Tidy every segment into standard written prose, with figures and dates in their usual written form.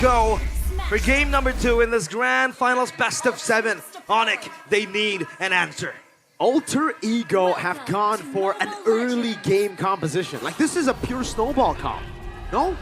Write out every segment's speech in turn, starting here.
Go for game number 2 in this grand finals best of 7. ONIC, they need an answer. Alter Ego have gone for an early game composition. Like, this is a pure snowball comp. No?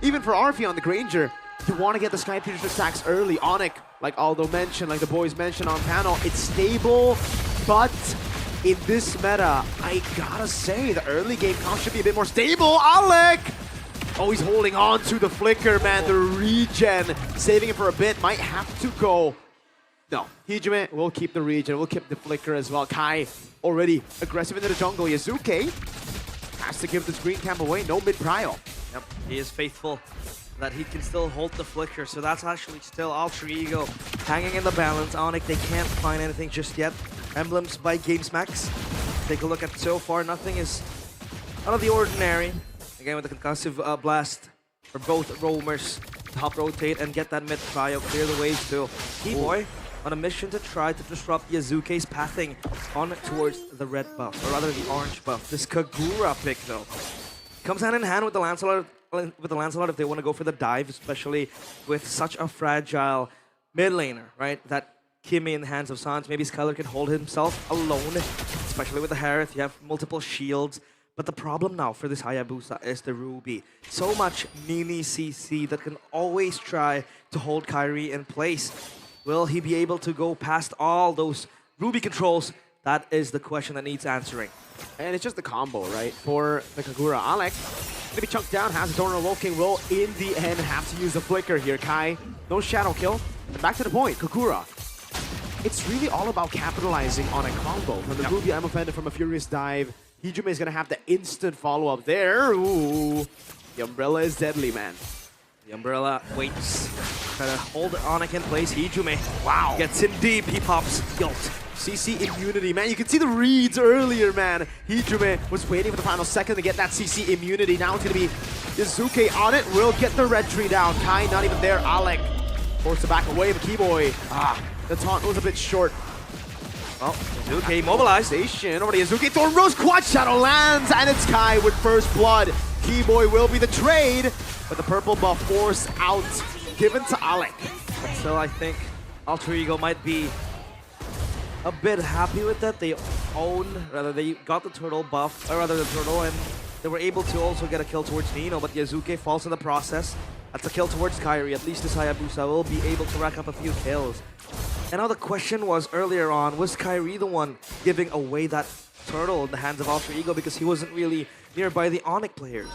Even for Arfi on the Granger, you want to get the Sky Piercer stacks early. ONIC, like Aldo mentioned, like the boys mentioned on panel, it's stable, but in this meta, I gotta say, the early game comp should be a bit more stable. Alec! Oh, he's holding on to the flicker, man. The regen, saving it for a bit, might have to go. No, Hijime will keep the regen, will keep the flicker as well. Kai already aggressive into the jungle. Yazuke has to give this green camp away, no mid-prio. Yep, he is faithful that he can still hold the flicker, so that's actually still Alter Ego hanging in the balance. ONIC, they can't find anything just yet. Emblems by GamesMax. Take a look at so far, nothing is out of the ordinary. Again, with the concussive blast for both roamers to help rotate and get that mid-prio, clear the ways to T-Boy on a mission to try to disrupt Yazuke's pathing on towards the red buff, or rather the orange buff. This Kagura pick, though, comes hand in hand with the Lancelot if they want to go for the dive, especially with such a fragile mid laner, right? That Kimmy in the hands of Sans, maybe Skylar can hold himself alone, especially with the Harith. You have multiple shields. But the problem now for this Hayabusa is the Ruby. So much mini CC that can always try to hold Kyrie in place. Will he be able to go past all those Ruby controls? That is the question that needs answering. And it's just the combo, right? For the Kagura. Alec, gonna be chunked down, has a Donor Woking, will in the end have to use the flicker here. Kai, no shadow kill. And back to the point, Kagura. It's really all about capitalizing on a combo. From the Ruby, I'm offended from a Furious Dive. Hijime is gonna have the instant follow-up there. Ooh, the umbrella is deadly, man. The umbrella waits, try to hold ONIC in place. Hijime, wow, gets in deep. He pops guilt. CC immunity, man. You can see the reads earlier, man. Hijime was waiting for the final second to get that CC immunity. Now it's gonna be Yazuke on it. Will get the red tree down. Kai not even there. Alec forced to back away, but Keyboy, the taunt was a bit short. Well, Yazuke mobilized. Over to Yazuke. Thorn Rose Quad Shadow lands, and it's Kai with first blood. Keyboy will be the trade, but the purple buff forced out, given to Alec. So I think Alter Ego might be a bit happy with that. They got the turtle buff, or rather the turtle, and they were able to also get a kill towards Nino, but Yazuke falls in the process. That's a kill towards Kyrie. At least this Hayabusa will be able to rack up a few kills. And now the question was earlier on, was Kyrie the one giving away that turtle in the hands of Alter Ego because he wasn't really nearby the ONIC players?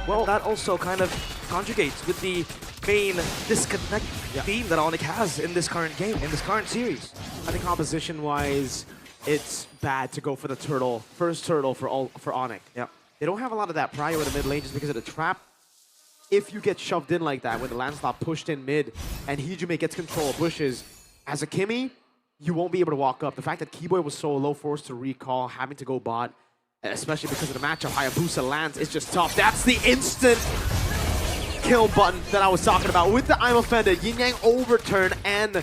Well, that also kind of conjugates with the main disconnect theme that ONIC has in this current game, in this current series. I think composition-wise, it's bad to go for the turtle, first turtle for ONIC. Yeah. They don't have a lot of that prio in the mid lane just because of the trap. If you get shoved in like that, when the Lancelot pushed in mid and Hijime gets control of bushes, as a Kimmy, you won't be able to walk up. The fact that Keyboy was so low, forced to recall, having to go bot, especially because of the matchup, Hayabusa lands, it's just tough. That's the instant kill button that I was talking about. With the I'm Offended, Yin Yang overturn, and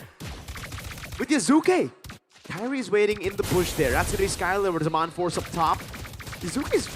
with Yazuke, Kyrie's waiting in the bush there. That's going to be Skylar with Zaman Force up top. Yazuke's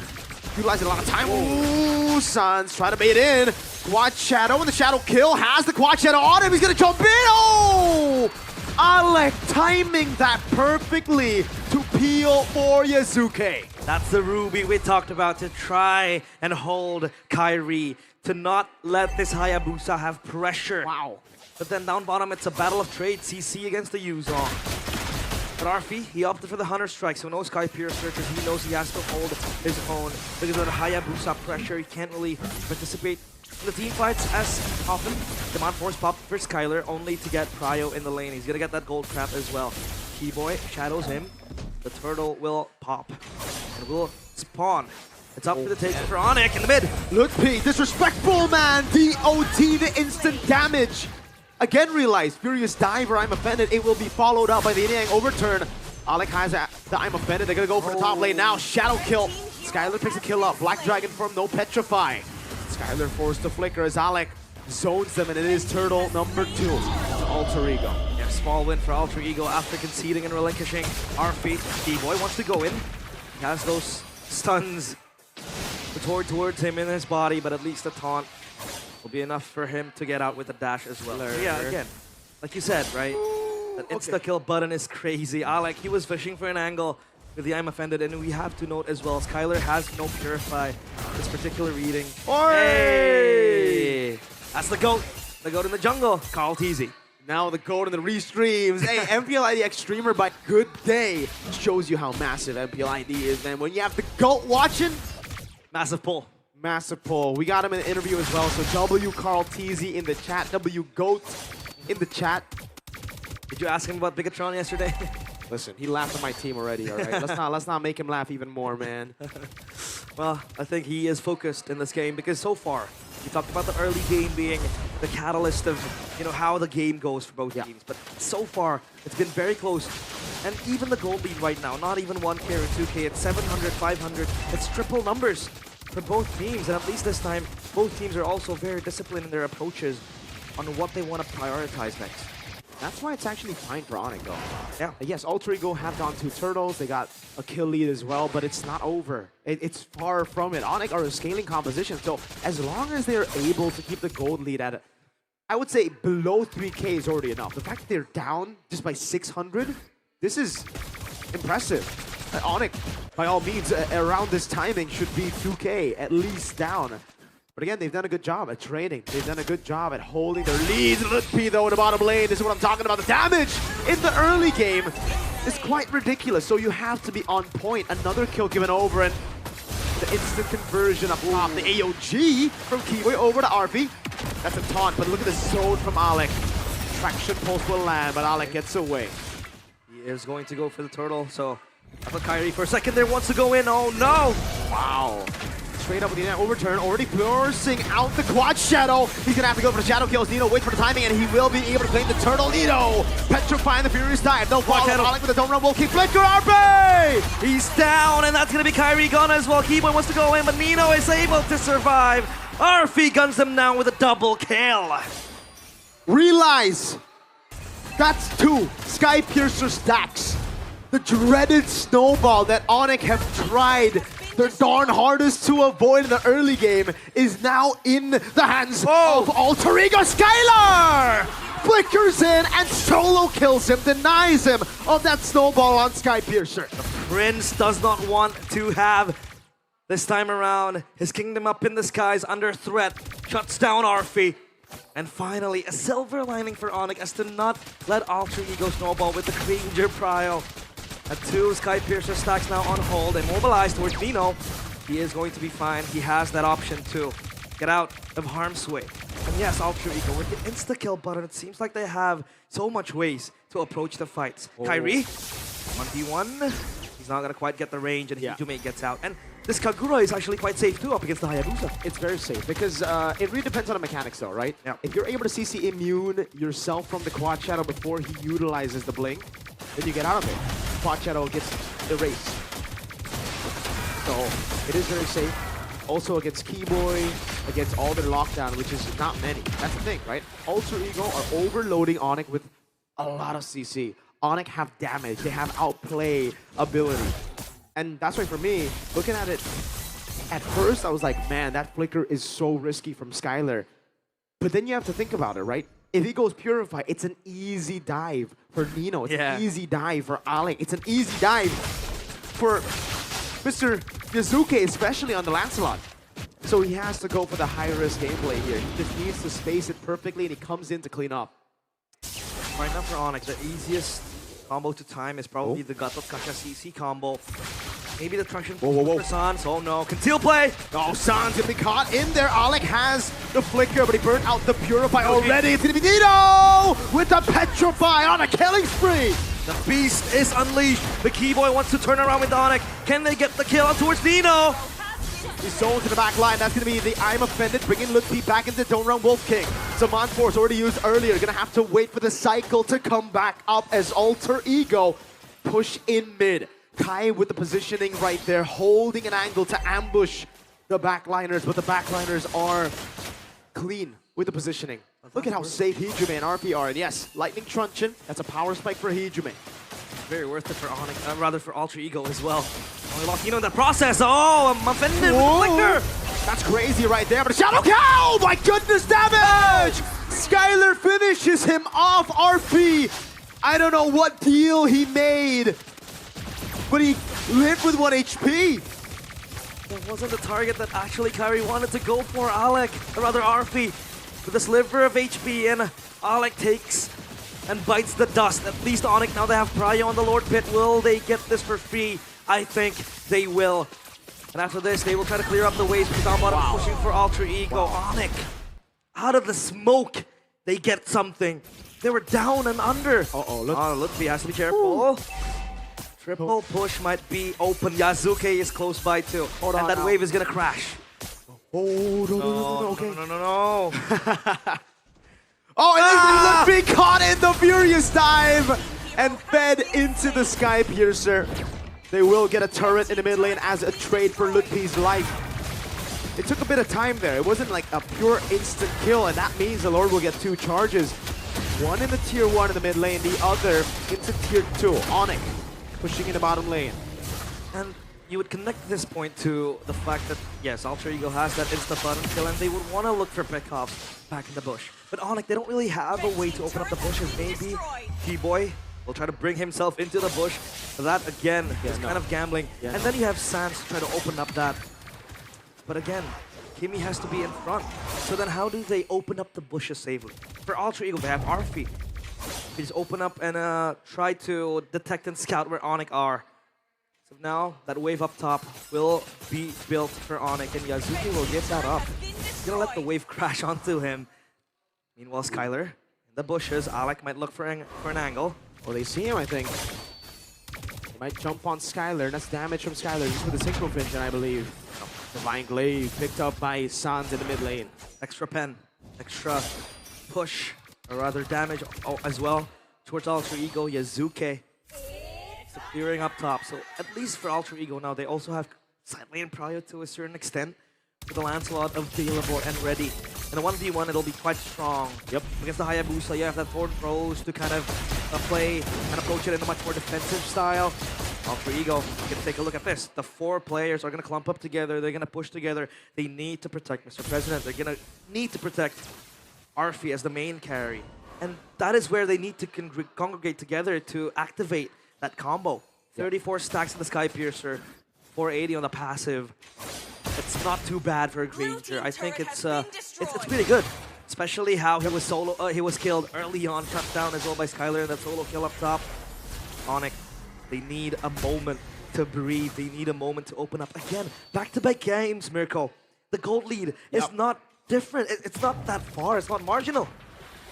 utilizing a lot of time. Ooh, Sans trying to bait in. Quad Shadow, and the Shadow kill has the Quad Shadow on him. He's going to jump in. Oh! Alec timing that perfectly to peel for Yazuke. That's the Ruby we talked about, to try and hold Kyrie, to not let this Hayabusa have pressure. Wow. But then down bottom, it's a battle of trade. CC against the Yuzong. But Arfi, he opted for the Hunter Strike, so no Sky Piercer because he knows he has to hold his own. Because of the Hayabusa pressure, he can't really participate in the team fights as often. Demand Force pop for Skylar, only to get Prio in the lane. He's gonna get that gold trap as well. Keyboy shadows him. The turtle will pop and will spawn. It's up for the take for ONIC in the mid. Look, P, disrespectful, man. DOT, the instant damage. Again, realize, Furious Diver, I'm Offended. It will be followed up by the Yin Yang overturn. Alec has the I'm Offended. They're gonna go for the top lane now. Shadow kill. Skylar picks a kill up. Black Dragon form, no Petrify. Skylar forced to flicker as Alec zones them, and it is turtle number 2 to Alter Ego. Yeah, small win for Alter Ego after conceding and relinquishing Arfi. D-Boy wants to go in. He has those stuns towards him in his body, but at least the taunt will be enough for him to get out with the dash as well. Blur. Yeah, again, like you said, right? That insta-kill button is crazy. Alec, he was fishing for an angle with the I'm offended, and we have to note as well, Skylar has no Purify this particular reading. Hey! That's the GOAT in the jungle, Carl Teasy. Now the gold in the restreams. Hey, MPL IDX streamer by good day shows you how massive MPL ID is, man. When you have the GOAT watching, Massive pull. massive pull. We got him in the interview as well. So W Carl TZ in the chat, W GOAT in the chat. Did you ask him about Bigatron yesterday? Listen, he laughed at my team already, all right? Let's not make him laugh even more, man. Well, I think he is focused in this game because so far, we talked about the early game being the catalyst of, you know, how the game goes for both teams. But so far, it's been very close. And even the gold lead right now, not even 1K or 2K, it's 700, 500. It's triple numbers for both teams. And at least this time, both teams are also very disciplined in their approaches on what they want to prioritize next. That's why it's actually fine for ONIC, though. Yeah. Yes, Alter Ego have gone 2 turtles. They got a kill lead as well, but it's not over. It's far from it. ONIC are a scaling composition, so as long as they're able to keep the gold lead at, I would say below 3K is already enough. The fact that they're down just by 600, this is impressive. ONIC, by all means, around this timing should be 2K, at least down. But again, they've done a good job at trading. They've done a good job at holding their leads. Lutpi, though, in the bottom lane. This is what I'm talking about. The damage in the early game is quite ridiculous. So you have to be on point. Another kill given over, and the instant conversion up top. The AOG from Kiwi over to RP. That's a taunt, but look at the zone from Alec. Traction pulse will land, but Alec gets away. He is going to go for the turtle, so I thought Kyrie for a second there wants to go in. Oh no! Wow. Straight up with the overturn, already forcing out the quad shadow. He's gonna have to go for the shadow kills. Nino waits for the timing, and he will be able to claim the turtle. Nino petrifying the furious dive. No follow. Alec with the don't run will keep flicker. RP! He's down, and that's gonna be Kyrie gone as well. Keyboy wants to go in, but Nino is able to survive. RP guns him down with a double kill. Realize that's 2 Sky Piercer stacks. The dreaded snowball that ONIC have tried their darn hardest to avoid in the early game is now in the hands of Alter Ego. Skylar flickers in and solo kills him, denies him of that snowball on Sky Piercer. Prince does not want to have this time around his kingdom up in the skies under threat. Shuts down Arfi. And finally, a silver lining for ONIC as to not let Alter Ego snowball with the Granger Prio. And 2 Sky Piercer stacks now on hold and mobilized towards Nino. He is going to be fine. He has that option to get out of harm's way. And yes, Alter Ego with the insta-kill button, it seems like they have so much ways to approach the fights. Kyrie, 1v1. He's not going to quite get the range, and Hijime gets out. And this Kagura is actually quite safe too up against the Hayabusa. It's very safe because it really depends on the mechanics though, right? Yeah. If you're able to CC immune yourself from the quad shadow before he utilizes the blink, then you get out of it. Quad shadow gets erased. So it is very safe. Also against Keyboy, against all their lockdown, which is not many. That's the thing, right? Alter Ego are overloading ONIC with a lot of CC. ONIC have damage, they have outplay ability. And that's why for me, looking at it, at first I was like, man, that flicker is so risky from Skylar. But then you have to think about it, right? If he goes Purify, it's an easy dive for Nino. It's an easy dive for Alec. It's an easy dive for Mr. Yazuke, especially on the Lancelot. So he has to go for the high-risk gameplay here. He just needs to space it perfectly, and he comes in to clean up. Right now for ONIC, the easiest combo to time is probably the Gatot Kacha CC combo. Maybe the traction for Sans. Oh no, conceal play! Oh, Sans gonna be caught in there. Alec has the flicker, but he burnt out the Purify already. It's gonna be Nino with the Petrify on a killing spree. The beast is unleashed. The Keyboy wants to turn around with ONIC. Can they get the kill out towards Nino? He's zoned to the back line. That's going to be the I'm Offended, bringing Lutpi back into Don't Run Wolf King. Zaman Force already used earlier. Going to have to wait for the cycle to come back up as Alter Ego push in mid. Kai with the positioning right there, holding an angle to ambush the backliners, but the backliners are clean with the positioning. Look at how safe Hijime and RP are. And yes, Lightning Truncheon, that's a power spike for Hijime. Very worth it for ONIC, rather for Alter Ego as well. Only lost Nino in the process. Oh, I'm offended with the flicker. That's crazy right there, but a shadow kill! Oh my goodness, damage! Skylar finishes him off, RP. I don't know what deal he made, but he lived with 1 HP. That wasn't the target that actually Kyrie wanted to go for. Alec, or rather RP, with a sliver of HP, and Alec takes and bites the dust. At least ONIC, now they have Prio on the Lord Pit. Will they get this for free? I think they will. And after this, they will try to clear up the waves because down bottom pushing for Alter Ego. ONIC, out of the smoke, they get something. They were down and under. Lutfi has to be careful. Triple push might be open. Yazuke is close by too. And that wave is gonna crash. Oh, no, okay. No. Oh, and Lutfi caught in the Furious Dive and fed into the Sky Piercer. They will get a turret in the mid lane as a trade for Lutfi's life. It took a bit of time there. It wasn't like a pure instant kill, and that means the Lord will get 2 charges. One in the tier 1 in the mid lane, the other into tier 2. ONIC pushing in the bottom lane. And you would connect this point to the fact that, yes, Alter Ego has that insta-button kill, and they would want to look for pickoffs back in the bush. But ONIC, they don't really have a way to open up the bushes. Maybe T-Boy will try to bring himself into the bush. That, again, is kind of gambling. And then you have Sans try to open up that. But again, Kimmy has to be in front. So then how do they open up the bushes safely? For Alter Ego, they have Arfi. They just open up and try to detect and scout where ONIC are. So now, that wave up top will be built for ONIC, and Yazuki will give that up. He's gonna let the wave crash onto him. Meanwhile, Skylar in the bushes. Alec might look for an angle. Well, they see him, I think. They might jump on Skylar, and that's damage from Skylar just with the Synchro Finch, I believe. Divine Glaive picked up by Sans in the mid lane. Extra pen, extra push, or rather damage as well towards Alter Ego. Yazuke clearing up top. So at least for Alter Ego now, they also have side lane Prio to a certain extent with the Lancelot available and ready. In a 1v1, it'll be quite strong. Yep. Against the Hayabusa, you have that forward throws to kind of play and approach it in a much more defensive style. Alter Ego, you can take a look at this. The 4 players are going to clump up together. They're going to push together. They need to protect Mr. President. They're going to need to protect Arfi as the main carry. And that is where they need to congregate together to activate that combo. 34 stacks in the Sky Piercer, 480 on the passive. It's not too bad for a Granger. I think it's pretty good. Especially how he was he was killed early on, shut down as well by Skylar, and that solo kill up top. ONIC, they need a moment to breathe. They need a moment to open up. Again, back-to-back games, Mirko. The gold lead is not different. It's not that far. It's not marginal.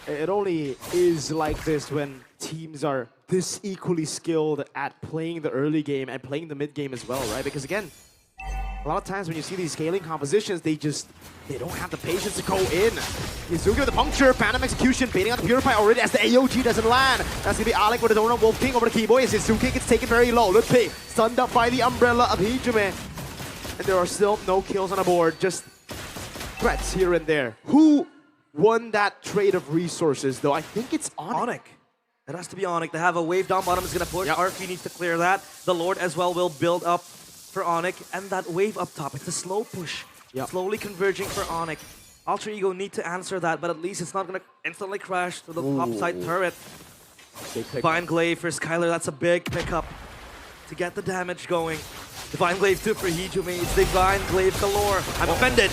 It only is like this when teams are this equally skilled at playing the early game and playing the mid game as well, right? Because again, a lot of times when you see these scaling compositions, they don't have the patience to go in. Yazuki with the puncture, Phantom Execution, baiting out the Purify already as the AOG doesn't land. That's gonna be Alec with his own Wolf King over the Keyboy as Yazuki gets taken very low. Lutfi stunned up by the umbrella of Hijume. And there are still no kills on the board, just threats here and there. Who won that trade of resources though? I think it's ONIC. It has to be ONIC. They have a wave down bottom is gonna push. RP needs to clear that. The Lord as well will build up for ONIC, and that wave up top, it's a slow push. Slowly converging for ONIC. Alter Ego need to answer that, but at least it's not gonna instantly crash to the top side turret. Divine Glaive for Skylar, that's a big pickup to get the damage going. Divine Glaive 2 for Hijume, it's Divine Glaive galore. I'm offended.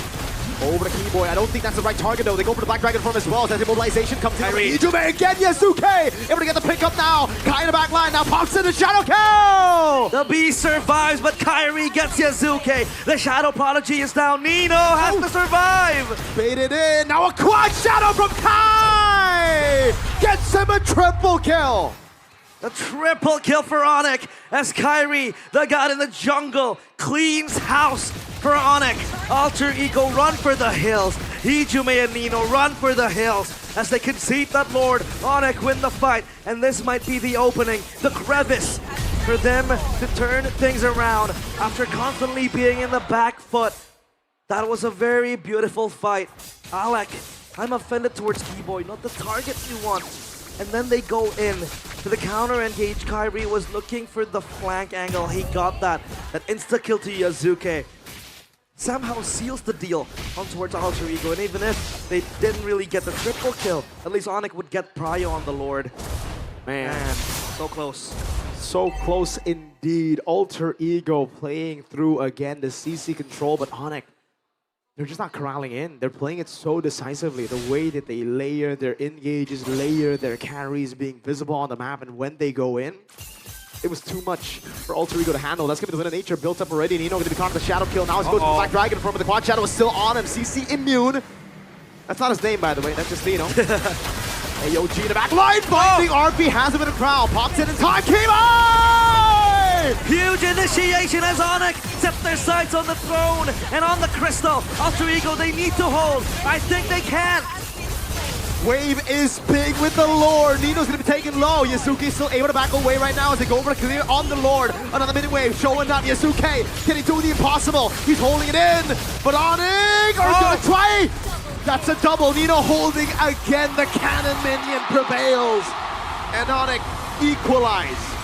Over the Keyboy. I don't think that's the right target though. They go for the Black Dragon form as well. As immobilization comes in. Hijume again. Yazuki able to get the pickup now. Kai in the back line now pops in the shadow kill. The Beast survives, but Kyrie gets Yazuki. The Shadow Prodigy is down. Nino has to survive. Baited in. Now a quad shadow from Kai. Gets him a triple kill. A triple kill for ONIC as Kyrie, the god in the jungle, cleans house for ONIC. Alter Ego run for the hills. Hijume and Nino run for the hills as they concede that Lord. ONIC win the fight, and this might be the opening, the crevice for them to turn things around after constantly being in the back foot. That was a very beautiful fight. Alec, I'm offended towards Keyboy, not the target you want. And then they go in to the counter engage. Kyrie was looking for the flank angle. He got that. That insta-kill to Yazuki. somehow seals the deal on towards Alter Ego. And even if they didn't really get the triple kill, at least ONIC would get Prio on the Lord. Man, so close. So close indeed. Alter Ego playing through again the CC control, but ONIC, they're just not corralling in. They're playing it so decisively. The way that they layer their engages, layer their carries, being visible on the map, and when they go in, it was too much for Alter Ego to handle. That's going to be the Win of Nature built up already. Nino going to be caught in the Shadow kill. Now he's going to the Black Dragon from, but the Quad Shadow is still on him. CC immune. That's not his name, by the way. That's just Nino. AOG in the back line, finding RP has him in a crowd. Pops in time, came on! Huge initiation as ONIC set their sights on the throne and on the crystal. Alter Ego, they need to hold. I think they can. Wave is big with the Lord. Nino's going to be taken low. Yasuke still able to back away right now as they go over to clear on the Lord. Another mid wave showing up. Yasuke, can he do the impossible? He's holding it in, but ONIC are going to try. That's a double. Nino holding again. The cannon minion prevails. And ONIC equalize.